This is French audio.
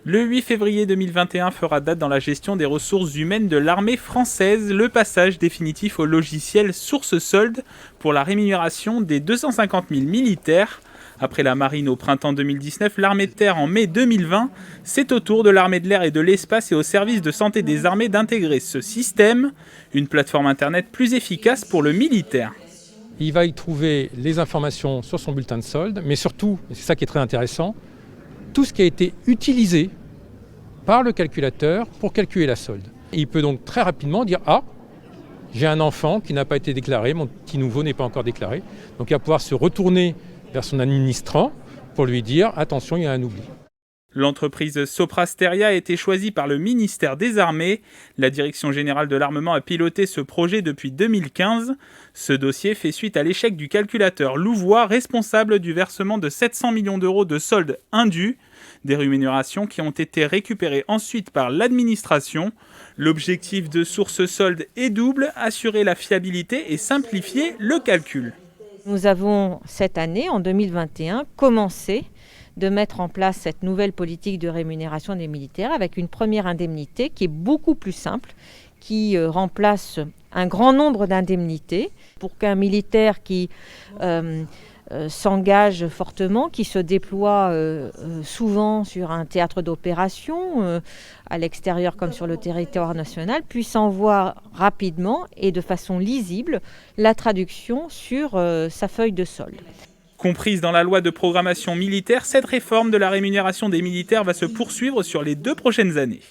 Le 8 février 2021 fera date dans la gestion des ressources humaines de l'armée française le passage définitif au logiciel source-solde pour la rémunération des 250 000 militaires. Après la marine au printemps 2019, l'armée de terre en mai 2020, c'est au tour de l'armée de l'air et de l'espace et au service de santé des armées d'intégrer ce système, une plateforme internet plus efficace pour le militaire. Il va y trouver les informations sur son bulletin de solde, mais surtout, et c'est ça qui est très intéressant, tout ce qui a été utilisé par le calculateur pour calculer la solde. Et il peut donc très rapidement dire « Ah, j'ai un enfant qui n'a pas été déclaré, mon petit nouveau n'est pas encore déclaré ». Donc il va pouvoir se retourner vers son administrant pour lui dire « Attention, il y a un oubli ». L'entreprise Soprasteria a été choisie par le ministère des Armées. La Direction générale de l'armement a piloté ce projet depuis 2015. Ce dossier fait suite à l'échec du calculateur Louvois, responsable du versement de 700 millions d'euros de soldes indus, des rémunérations qui ont été récupérées ensuite par l'administration. L'objectif de Source Solde est double, assurer la fiabilité et simplifier le calcul. Nous avons cette année, en 2021, commencé de mettre en place cette nouvelle politique de rémunération des militaires avec une première indemnité qui est beaucoup plus simple, qui remplace un grand nombre d'indemnités pour qu'un militaire qui s'engage fortement, qui se déploie souvent sur un théâtre d'opération, à l'extérieur comme sur le territoire national, puisse en voir rapidement et de façon lisible la traduction sur sa feuille de solde. Comprise dans la loi de programmation militaire, cette réforme de la rémunération des militaires va se poursuivre sur les 2 prochaines années.